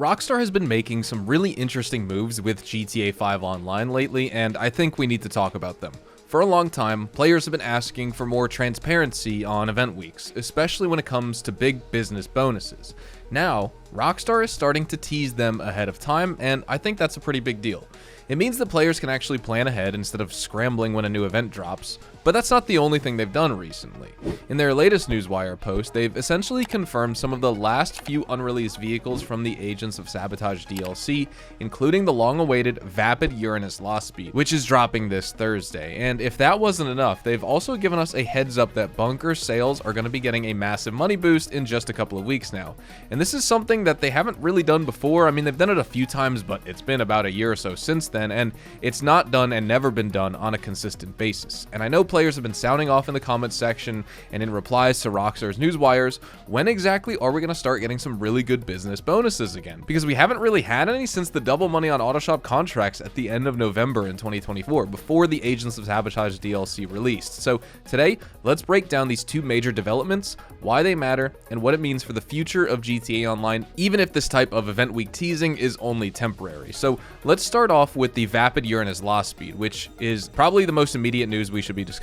Rockstar has been making some really interesting moves with GTA 5 Online lately, and I think we need to talk about them. For a long time, players have been asking for more transparency on event weeks, especially when it comes to big business bonuses. Now, Rockstar is starting to tease them ahead of time, and I think that's a pretty big deal. It means that players can actually plan ahead instead of scrambling when a new event drops, but that's not the only thing they've done recently. In their latest Newswire post, they've essentially confirmed some of the last few unreleased vehicles from the Agents of Sabotage DLC, including the long-awaited Vapid Uranus LW, which is dropping this Thursday. And if that wasn't enough, they've also given us a heads up that bunker sales are going to be getting a massive money boost in just a couple of weeks now. And this is something that they haven't really done before. I mean, they've done it a few times, but it's been about a year or so since then, and it's not done and never been done on a consistent basis. And I know players have been sounding off in the comments section and in replies to Rockstar's Newswires, when exactly are we going to start getting some really good business bonuses again? Because we haven't really had any since the double money on Autoshop contracts at the end of November in 2024, before the Agents of Sabotage DLC released. So today, let's break down these two major developments, why they matter, and what it means for the future of GTA Online, even if this type of event week teasing is only temporary. So let's start off with the Vapid Uranus LW, which is probably the most immediate news we should be discussing.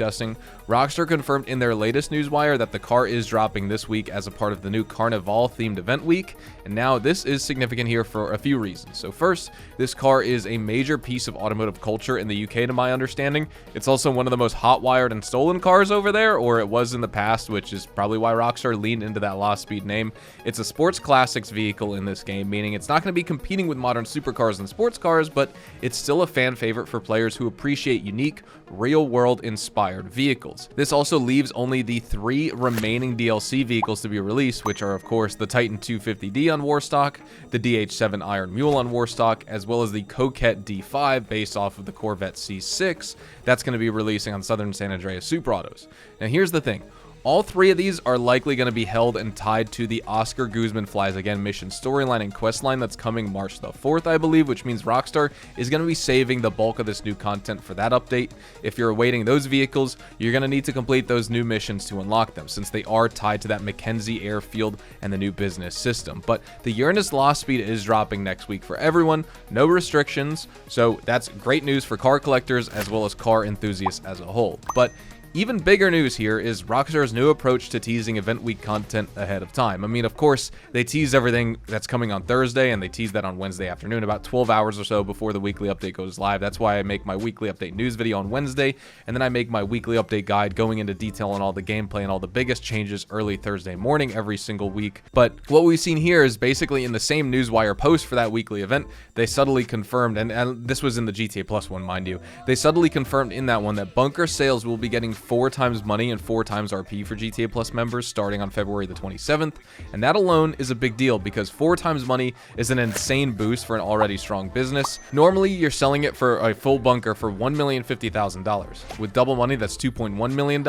Rockstar confirmed in their latest Newswire that the car is dropping this week as a part of the new Carnival themed event week, and now this is significant here for a few reasons. So first, this car is a major piece of automotive culture in the UK to my understanding. It's also one of the most hot-wired and stolen cars over there, or it was in the past, which is probably why Rockstar leaned into that Lost Speed name. It's a sports classics vehicle in this game, meaning it's not going to be competing with modern supercars and sports cars, but it's still a fan favorite for players who appreciate unique, real-world inspired vehicles. This also leaves only the 3 remaining DLC vehicles to be released, which are of course the Titan 250D on Warstock, the DH7 Iron Mule on Warstock, as well as the Coquette D5 based off of the Corvette C6 that's going to be releasing on Southern San Andreas Super Autos. Now here's the thing. All 3 of these are likely going to be held and tied to the Oscar Guzman Flies Again mission storyline and questline that's coming March the 4th, I believe, which means Rockstar is going to be saving the bulk of this new content for that update. If you're awaiting those vehicles, you're going to need to complete those new missions to unlock them, since they are tied to that Mackenzie airfield and the new business system. But the Uranus Lost Speed is dropping next week for everyone, no restrictions, so that's great news for car collectors as well as car enthusiasts as a whole. But even bigger news here is Rockstar's new approach to teasing event week content ahead of time. I mean, of course, they tease everything that's coming on Thursday, and they tease that on Wednesday afternoon, about 12 hours or so before the weekly update goes live. That's why I make my weekly update news video on Wednesday, and then I make my weekly update guide going into detail on all the gameplay and all the biggest changes early Thursday morning every single week. But what we've seen here is basically in the same Newswire post for that weekly event, they subtly confirmed, and this was in the GTA Plus one, mind you, they subtly confirmed in that one that bunker sales will be getting 4 times money and 4 times RP for GTA Plus members starting on February the 27th, and that alone is a big deal because 4 times money is an insane boost for an already strong business. Normally, you're selling it for a full bunker for $1,050,000. With double money, that's $2.1 million,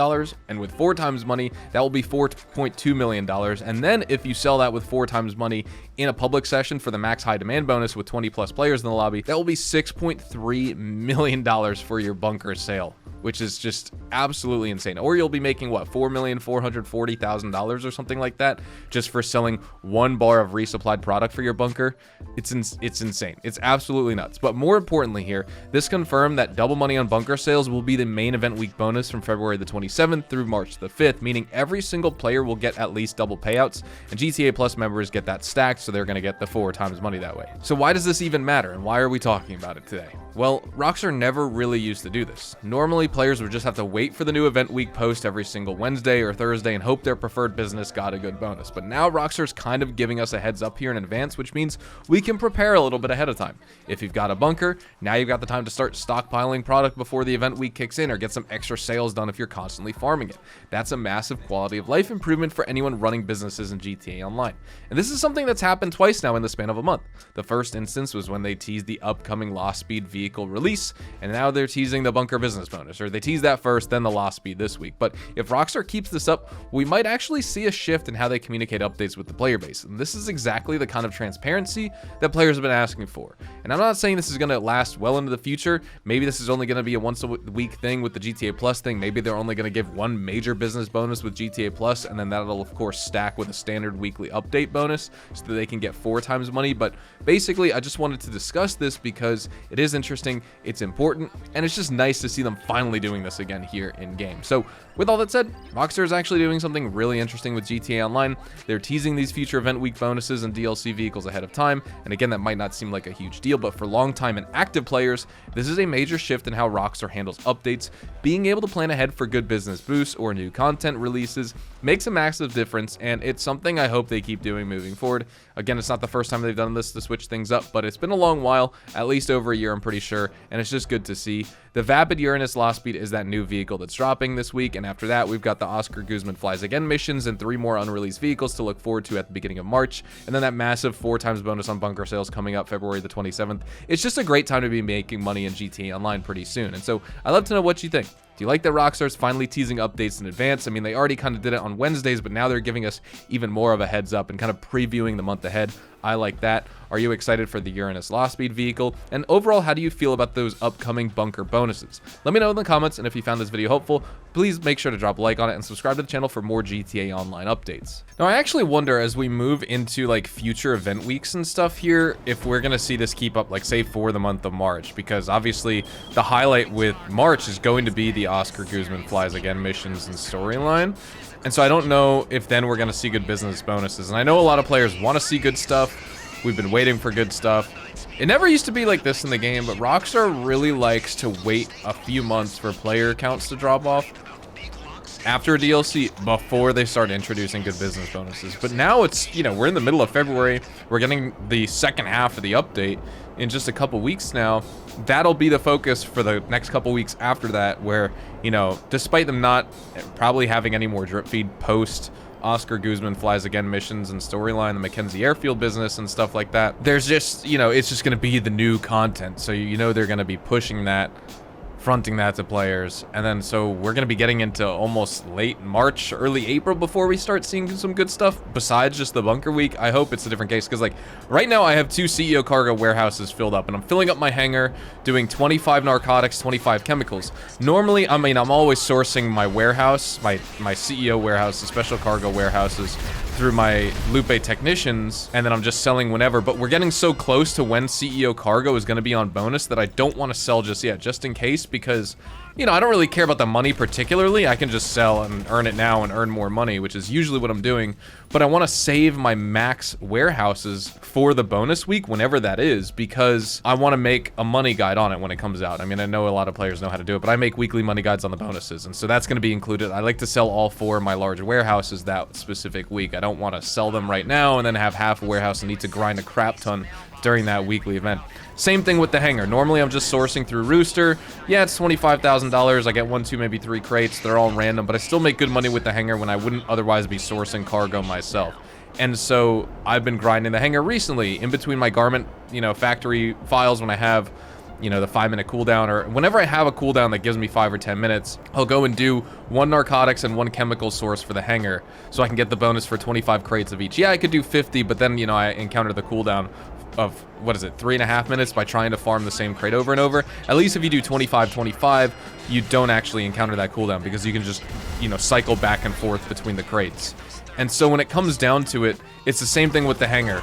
and with 4 times money, that will be $4.2 million, and then if you sell that with 4 times money in a public session for the max high demand bonus with 20 plus players in the lobby, that will be $6.3 million for your bunker sale, which is just absolutely insane. Or you'll be making, what, $4,440,000 or something like that just for selling 1 bar of resupplied product for your bunker. It's insane. It's absolutely nuts. But more importantly here, this confirmed that double money on bunker sales will be the main event week bonus from February the 27th through March the 5th, meaning every single player will get at least double payouts, and GTA Plus members get that stacked, so they're going to get the 4 times money that way. So why does this even matter, and why are we talking about it today? Well, Rockstar never really used to do this. Normally, players would just have to wait for the new event week post every single Wednesday or Thursday and hope their preferred business got a good bonus. But now Rockstar's kind of giving us a heads up here in advance, which means we can prepare a little bit ahead of time. If you've got a bunker, now you've got the time to start stockpiling product before the event week kicks in, or get some extra sales done if you're constantly farming it. That's a massive quality of life improvement for anyone running businesses in GTA Online. And this is something that's happened twice now in the span of a month. The first instance was when they teased the upcoming Lost Speed vehicle release, and now they're teasing the bunker business bonus, or they teased that first, then the Lost Speed this week. But if Rockstar keeps this up, we might actually see a shift in how they communicate updates with the player base, and this is exactly the kind of transparency that players have been asking for. And I'm not saying this is going to last well into the future. Maybe this is only going to be a once a week thing with the GTA Plus thing. Maybe they're only going to give 1 major business bonus with GTA Plus, and then that'll of course stack with a standard weekly update bonus, so that they can get 4 times money, but basically I just wanted to discuss this because it is interesting, it's important, and it's just nice to see them finally doing this again here in game. So with all that said, Rockstar is actually doing something really interesting with GTA Online. They're teasing these future event week bonuses and DLC vehicles ahead of time, and again, that might not seem like a huge deal, but for long-time and active players, this is a major shift in how Rockstar handles updates. Being able to plan ahead for good business boosts or new content releases makes a massive difference, and it's something I hope they keep doing moving forward. Again, it's not the first time they've done this to switch things up, but it's been a long while, at least over a year, I'm pretty sure, and it's just good to see. The Vapid Uranus LW is that new vehicle that's dropping this week, and after that, we've got the Oscar Guzman Flies Again missions and 3 more unreleased vehicles to look forward to at the beginning of March, and then that massive 4 times bonus on bunker sales coming up February the 27th. It's just a great time to be making money in GTA Online pretty soon, and so I'd love to know what you think. Do you like that Rockstar's finally teasing updates in advance? I mean, they already kind of did it on Wednesdays, but now they're giving us even more of a heads up and kind of previewing the month ahead. I like that. Are you excited for the Uranus Law Speed vehicle? And overall, how do you feel about those upcoming bunker bonuses? Let me know in the comments, and if you found this video helpful, please make sure to drop a like on it and subscribe to the channel for more GTA Online updates. Now, I actually wonder, as we move into like future event weeks and stuff here, if we're gonna see this keep up, like say for the month of March, because obviously the highlight with March is going to be the Oscar Guzman Flies Again missions and storyline. And so I don't know if then we're going to see good business bonuses. And I know a lot of players want to see good stuff. We've been waiting for good stuff. It never used to be like this in the game, but Rockstar really likes to wait a few months for player counts to drop off after a DLC before they start introducing good business bonuses. But now it's, you know, we're in the middle of February. We're getting the second half of the update in just a couple weeks now. That'll be the focus for the next couple weeks after that, where, you know, despite them not probably having any more drip feed post Oscar Guzman Flies Again missions and storyline, the Mackenzie Airfield business and stuff like that, there's just, you know, it's just going to be the new content. So, you know, they're going to be pushing that, fronting that to players, and then so we're going to be getting into almost late March, early April before we start seeing some good stuff besides just the bunker week. I hope it's a different case, because like right now I have 2 CEO cargo warehouses filled up, and I'm filling up my hangar, doing 25 narcotics, 25 chemicals. Normally, I mean, I'm always sourcing my warehouse, my CEO warehouse, the special cargo warehouses, through my Lupe technicians, and then I'm just selling whenever. But we're getting so close to when CEO cargo is going to be on bonus that I don't want to sell just yet, just in case, because, you know, I don't really care about the money particularly. I can just sell and earn it now and earn more money, which is usually what I'm doing. But I want to save my max warehouses for the bonus week, whenever that is, because I want to make a money guide on it when it comes out. I mean, I know a lot of players know how to do it, but I make weekly money guides on the bonuses, and so that's going to be included. I like to sell all 4 of my large warehouses that specific week. I don't want to sell them right now and then have half a warehouse and need to grind a crap ton during that weekly event. Same thing with the hangar. Normally I'm just sourcing through Rooster. Yeah, it's $25,000. I get 1, 2, maybe 3 crates. They're all random, but I still make good money with the hangar when I wouldn't otherwise be sourcing cargo myself. And so I've been grinding the hangar recently in between my garment, you know, factory files. When I have, you know, the 5-minute cooldown, or whenever I have a cooldown that gives me 5 or 10 minutes, I'll go and do 1 narcotics and 1 chemical source for the hangar, so I can get the bonus for 25 crates of each. Yeah, I could do 50, but then, you know, I encounter the cooldown of, what is it, 3.5 minutes by trying to farm the same crate over and over. At least if you do 25, you don't actually encounter that cooldown, because you can just, you know, cycle back and forth between the crates. And so when it comes down to it, it's the same thing with the hangar.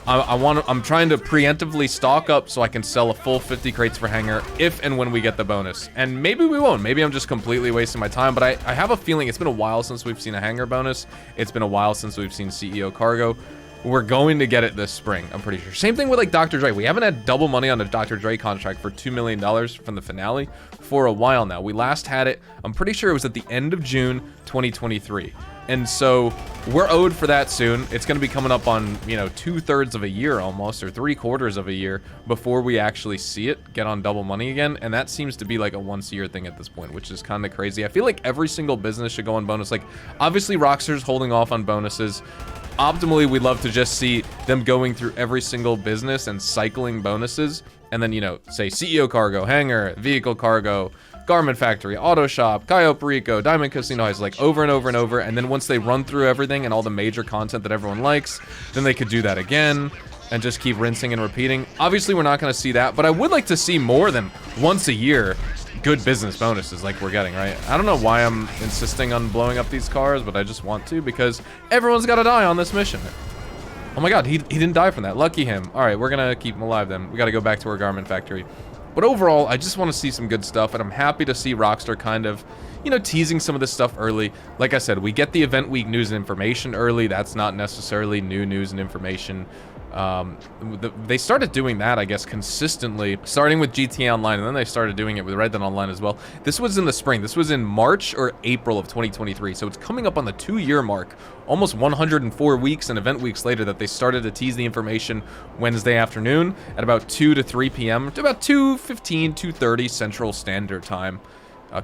I'm trying to preemptively stock up so I can sell a full 50 crates for hangar if and when we get the bonus. And maybe we won't. Maybe I'm just completely wasting my time, but I have a feeling it's been a while since we've seen a hangar bonus. It's been a while since we've seen CEO cargo. We're going to get it this spring, I'm pretty sure. Same thing with like Dr. Dre. We haven't had double money on a Dr. Dre contract for $2 million from the finale for a while now. We last had it, I'm pretty sure it was at the end of June 2023. And so we're owed for that soon. It's going to be coming up on, you know, 2/3 of a year almost, or 3/4 of a year before we actually see it get on double money again. And that seems to be like a once-a-year thing at this point, which is kind of crazy. I feel like every single business should go on bonus. Like, obviously Rockstar's holding off on bonuses. Optimally, we'd love to just see them going through every single business and cycling bonuses. And then, you know, say CEO cargo, hangar, vehicle cargo, garment factory, auto shop, Cayo Perico, Diamond Casino Heist, like over and over and over. And then once they run through everything and all the major content that everyone likes, then they could do that again and just keep rinsing and repeating. Obviously, we're not going to see that, but I would like to see more than once a year good business bonuses like we're getting, right? I don't know why I'm insisting on blowing up these cars, but I just want to, because everyone's got to die on this mission. Oh my god, he didn't die from that. Lucky him. All right, we're gonna keep him alive then. We gotta go back to our garment factory. But overall, I just want to see some good stuff, and I'm happy to see Rockstar kind of, you know, teasing some of this stuff early. Like I said, we get the event week news and information early. That's not necessarily new news and information. They started doing that, I guess, consistently, starting with GTA Online, and then they started doing it with Red Dead Online as well. This was in the spring. This was in March or April of 2023, so it's coming up on the 2-year mark, almost 104 weeks and event weeks later that they started to tease the information Wednesday afternoon at about 2 to 3 p.m. to about 2:15, 2:30 Central Standard Time.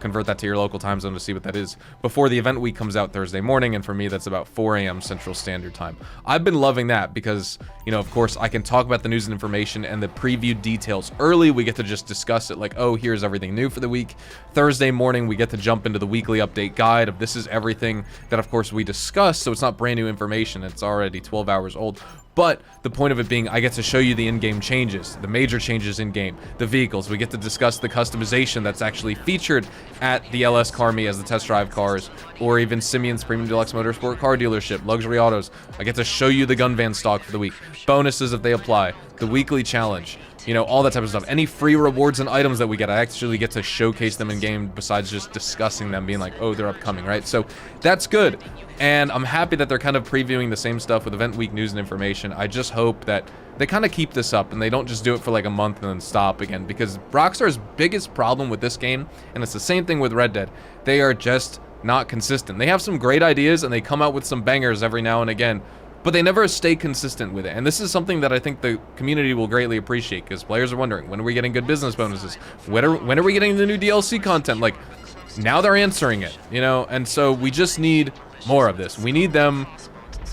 Convert that to your local time zone to see what that is before the event week comes out Thursday morning, and for me that's about 4 a.m. Central Standard Time. I've been loving that because, you know, of course I can talk about the news and information and the preview details early. We get to just discuss it like, oh, here's everything new for the week. Thursday morning we get to jump into the weekly update guide of this is everything that of course we discuss, so it's not brand new information, it's already 12 hours old. But the point of it being, I get to show you the in-game changes, the major changes in-game, the vehicles. We get to discuss the customization that's actually featured at the LS Car Me as the test drive cars, or even Simeon's Premium Deluxe Motorsport Car Dealership, Luxury Autos. I get to show you the gun van stock for the week, bonuses if they apply, the weekly challenge, you know, all that type of stuff. Any free rewards and items that we get, I actually get to showcase them in-game besides just discussing them, being like, oh, they're upcoming, right? So that's good. And I'm happy that they're kind of previewing the same stuff with event week news and information. I just hope that they kind of keep this up and they don't just do it for like a month and then stop again, because Rockstar's biggest problem with this game, and it's the same thing with Red Dead, they are just not consistent. They have some great ideas and they come out with some bangers every now and again, but they never stay consistent with it. And this is something that I think the community will greatly appreciate, because players are wondering, when are we getting good business bonuses? When are we getting the new DLC content? Like, now they're answering it, you know? And so we just need more of this. We need them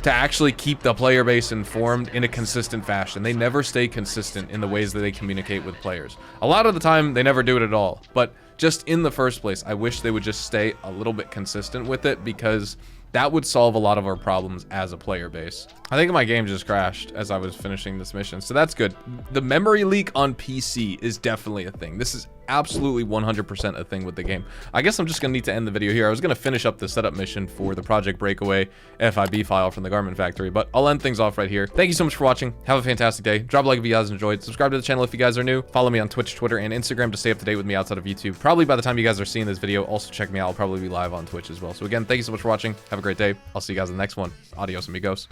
to actually keep the player base informed in a consistent fashion. They never stay consistent in the ways that they communicate with players. A lot of the time, they never do it at all. But just in the first place, I wish they would just stay a little bit consistent with it, because that would solve a lot of our problems as a player base. I think my game just crashed as I was finishing this mission, so that's good. The memory leak on PC is definitely a thing. This is absolutely 100% a thing with the game. I guess I'm just gonna need to end the video here. I was gonna finish up the setup mission for the Project Breakaway FIB file from the Garment Factory, but I'll end things off right here. Thank you so much for watching. Have a fantastic day. Drop a like if you guys enjoyed. Subscribe to the channel if you guys are new. Follow me on Twitch, Twitter, and Instagram to stay up to date with me outside of YouTube. Probably by the time you guys are seeing this video, also check me out. I'll probably be live on Twitch as well. So again, thank you so much for watching. Have a great day. I'll see you guys in the next one. Adios, amigos.